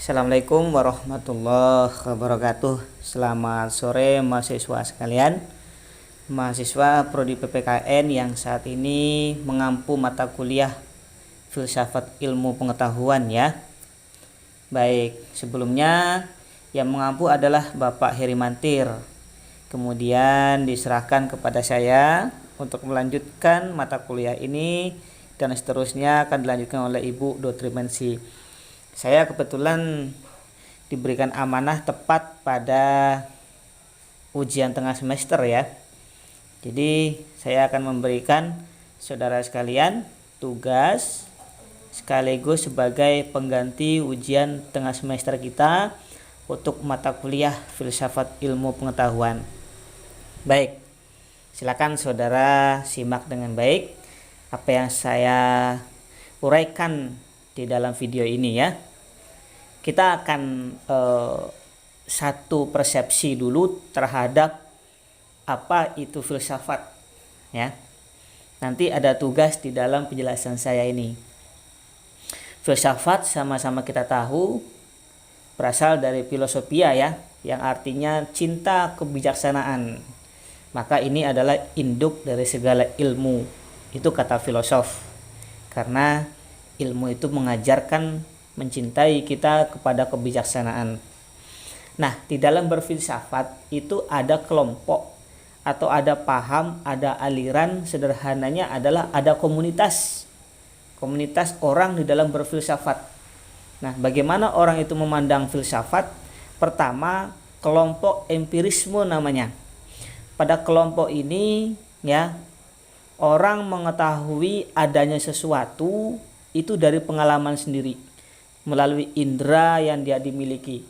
Assalamualaikum warahmatullahi wabarakatuh. Selamat sore mahasiswa sekalian. Mahasiswa Prodi PPKN yang saat ini mengampu mata kuliah Filsafat Ilmu Pengetahuan ya. Baik, sebelumnya yang mengampu adalah Bapak Heri Mantir. Kemudian diserahkan kepada saya untuk melanjutkan mata kuliah ini dan seterusnya akan dilanjutkan oleh Ibu Dr. Mensi. Saya kebetulan diberikan amanah tepat pada ujian tengah semester ya. Jadi saya akan memberikan saudara sekalian tugas sekaligus sebagai pengganti ujian tengah semester kita untuk mata kuliah Filsafat Ilmu Pengetahuan. Baik, silakan saudara simak dengan baik apa yang saya uraikan di dalam video ini ya. Kita akan satu persepsi dulu terhadap apa itu filsafat ya. Nanti ada tugas di dalam penjelasan saya ini. Filsafat sama-sama kita tahu berasal dari filosofia ya, yang artinya cinta kebijaksanaan. Maka ini adalah induk dari segala ilmu. Itu kata filosof. Karena ilmu itu mengajarkan mencintai kita kepada kebijaksanaan. Nah, di dalam berfilsafat itu ada kelompok atau ada paham, ada aliran, sederhananya adalah ada komunitas. Komunitas orang di dalam berfilsafat. Nah, bagaimana orang itu memandang filsafat? Pertama, kelompok empirisme namanya. Pada kelompok ini ya, orang mengetahui adanya sesuatu itu dari pengalaman sendiri melalui indera yang dia dimiliki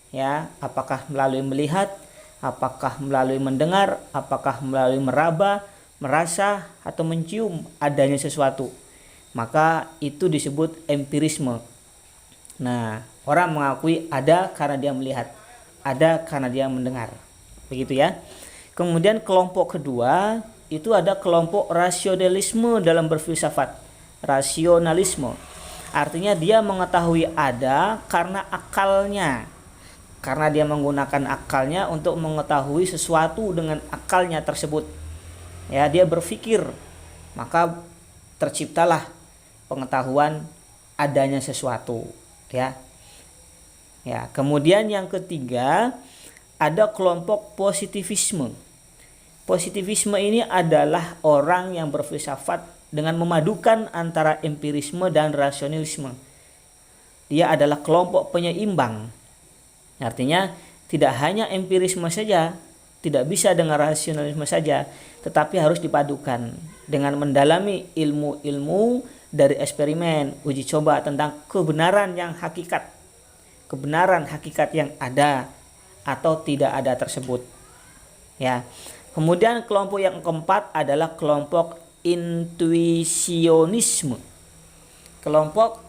ya, apakah melalui melihat, apakah melalui mendengar, apakah melalui meraba, merasa atau mencium adanya sesuatu, maka itu disebut empirisme. Nah, orang mengakui ada karena dia melihat, ada karena dia mendengar, begitu ya. Kemudian kelompok kedua itu ada kelompok rasionalisme dalam berfilsafat. Rasionalisme artinya dia mengetahui ada karena akalnya, karena dia menggunakan akalnya untuk mengetahui sesuatu dengan akalnya tersebut ya. Dia berpikir, maka terciptalah pengetahuan adanya sesuatu ya. Kemudian yang ketiga ada kelompok positivisme. Positivisme ini adalah orang yang berfilsafat dengan memadukan antara empirisme dan rasionalisme. Dia adalah kelompok penyeimbang. Artinya tidak hanya empirisme saja, tidak bisa dengan rasionalisme saja, tetapi harus dipadukan dengan mendalami ilmu-ilmu dari eksperimen, uji coba tentang kebenaran yang hakikat. Kebenaran hakikat yang ada atau tidak ada tersebut. Ya. Kemudian kelompok yang keempat adalah kelompok intuisionisme. Kelompok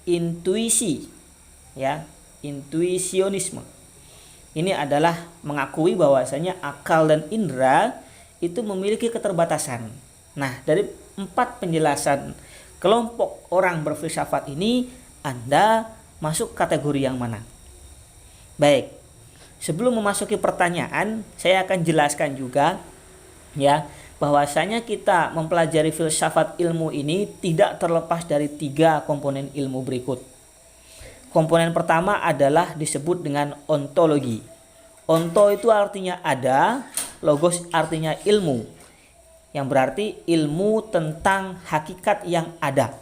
intuisi ya, intuisionisme. Ini adalah mengakui bahwasanya akal dan indera itu memiliki keterbatasan. Nah, dari 4 penjelasan kelompok orang berfilsafat ini, Anda masuk kategori yang mana? Baik. Sebelum memasuki pertanyaan, saya akan jelaskan juga ya, bahwasanya kita mempelajari filsafat ilmu ini tidak terlepas dari 3 komponen ilmu berikut. Komponen pertama adalah disebut dengan ontologi. Onto itu artinya ada, logos artinya ilmu, yang berarti ilmu tentang hakikat yang ada,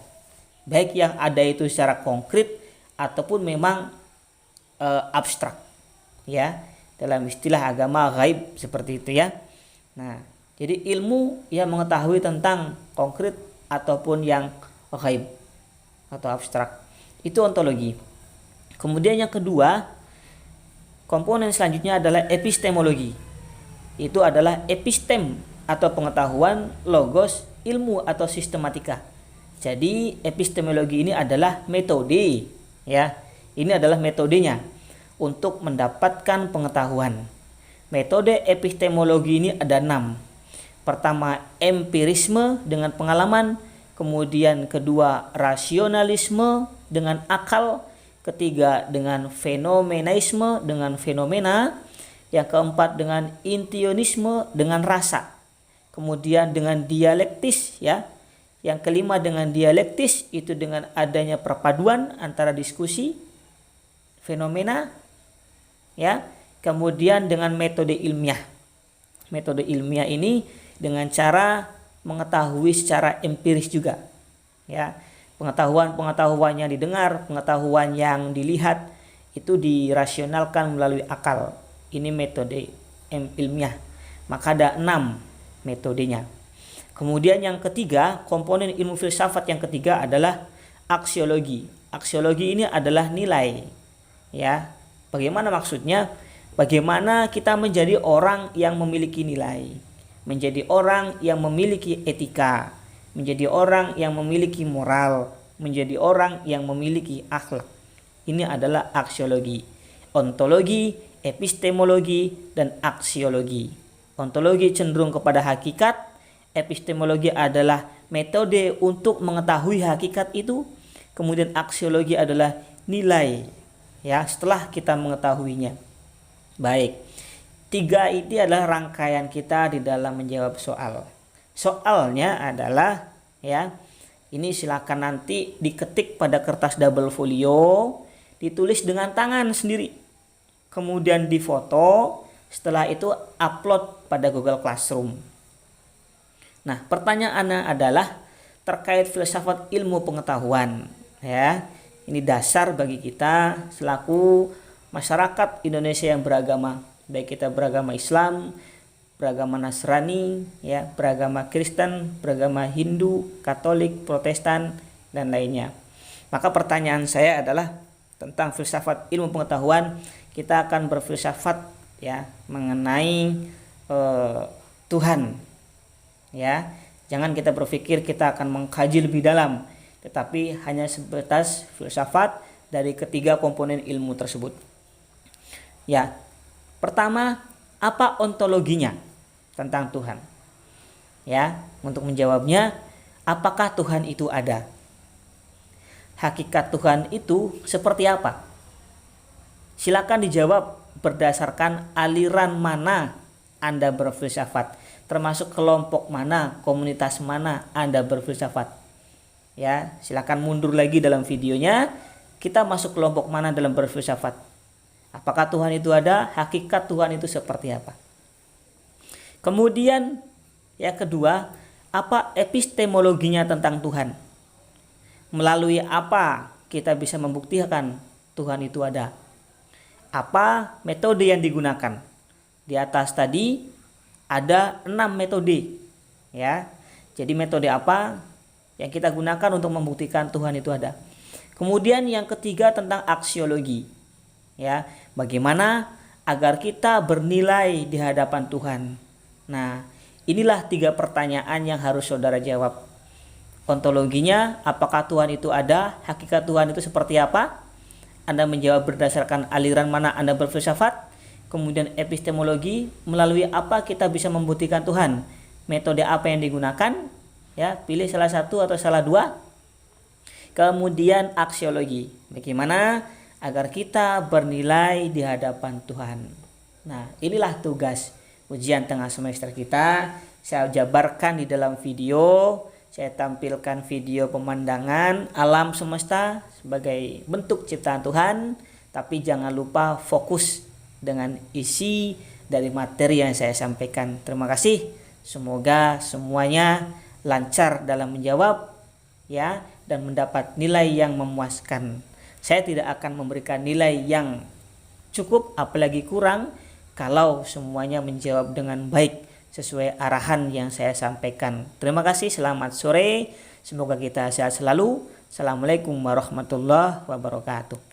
baik yang ada itu secara konkret ataupun memang abstrak ya, dalam istilah agama gaib seperti itu ya. Nah, jadi ilmu yang mengetahui tentang konkret ataupun yang gaib atau abstrak, itu ontologi. Kemudian yang kedua, komponen selanjutnya adalah epistemologi. Itu adalah epistem atau pengetahuan, logos ilmu atau sistematika. Jadi epistemologi ini adalah metode ya. Ini adalah metodenya untuk mendapatkan pengetahuan. Metode epistemologi ini ada 6. Pertama, empirisme dengan pengalaman. kemudian kedua rasionalisme dengan akal, ketiga dengan fenomenaisme dengan fenomena, yang keempat dengan intuisionisme dengan rasa, kemudian dengan dialektis ya. Yang kelima dengan dialektis itu dengan adanya perpaduan antara diskusi, fenomena ya. Kemudian dengan metode ilmiah. Metode ilmiah ini dengan cara mengetahui secara empiris juga. Ya, pengetahuan-pengetahuan yang didengar, pengetahuan yang dilihat itu dirasionalkan melalui akal. Ini metode ilmiah. Maka ada 6 metodenya. Kemudian yang ketiga, komponen ilmu filsafat yang ketiga adalah aksiologi. Aksiologi ini adalah nilai. Ya, bagaimana maksudnya? Bagaimana kita menjadi orang yang memiliki nilai, menjadi orang yang memiliki etika, menjadi orang yang memiliki moral, menjadi orang yang memiliki akhlak. Ini adalah aksiologi. Ontologi, epistemologi, dan aksiologi. Ontologi cenderung kepada hakikat, epistemologi adalah metode untuk mengetahui hakikat itu, kemudian aksiologi adalah nilai ya setelah kita mengetahuinya. Baik, 3 ini adalah rangkaian kita di dalam menjawab soal. Soalnya adalah ya, ini silakan nanti diketik pada kertas double folio, ditulis dengan tangan sendiri, kemudian difoto, setelah itu upload pada Google Classroom. Nah, pertanyaannya adalah terkait filsafat ilmu pengetahuan ya. Ini dasar bagi kita selaku masyarakat Indonesia yang beragama, baik kita beragama Islam, beragama Nasrani, ya, beragama Kristen, beragama Hindu, Katolik, Protestan, dan lainnya. Maka pertanyaan saya adalah tentang filsafat ilmu pengetahuan. Kita akan berfilsafat ya mengenai Tuhan. Ya, jangan kita berpikir kita akan mengkaji lebih dalam, tetapi hanya sebatas filsafat dari ketiga komponen ilmu tersebut. Ya, pertama, apa ontologinya tentang Tuhan? Ya, untuk menjawabnya, apakah Tuhan itu ada? Hakikat Tuhan itu seperti apa? Silakan dijawab berdasarkan aliran mana Anda berfilsafat, termasuk kelompok mana, komunitas mana Anda berfilsafat. Ya, silakan mundur lagi dalam videonya. Kita masuk kelompok mana dalam berfilsafat? Apakah Tuhan itu ada? Hakikat Tuhan itu seperti apa? Kemudian yang kedua, apa epistemologinya tentang Tuhan? Melalui apa kita bisa membuktikan Tuhan itu ada? Apa metode yang digunakan? Di atas tadi ada 6 metode. Ya. Jadi metode apa yang kita gunakan untuk membuktikan Tuhan itu ada? Kemudian yang ketiga tentang aksiologi. Ya, bagaimana agar kita bernilai di hadapan Tuhan. Nah, inilah 3 pertanyaan yang harus saudara jawab. Ontologinya, apakah Tuhan itu ada? Hakikat Tuhan itu seperti apa? Anda menjawab berdasarkan aliran mana Anda berfilsafat. Kemudian epistemologi, melalui apa kita bisa membuktikan Tuhan? Metode apa yang digunakan? Ya, pilih salah satu atau salah 2. Kemudian aksiologi, bagaimana agar kita bernilai di hadapan Tuhan. Nah, inilah tugas ujian tengah semester kita. Saya jabarkan di dalam video. Saya tampilkan video pemandangan alam semesta sebagai bentuk ciptaan Tuhan. Tapi jangan lupa fokus dengan isi dari materi yang saya sampaikan. Terima kasih. Semoga semuanya lancar dalam menjawab ya, dan mendapat nilai yang memuaskan. Saya tidak akan memberikan nilai yang cukup apalagi kurang kalau semuanya menjawab dengan baik sesuai arahan yang saya sampaikan. Terima kasih, selamat sore. Semoga kita sehat selalu. Assalamualaikum warahmatullahi wabarakatuh.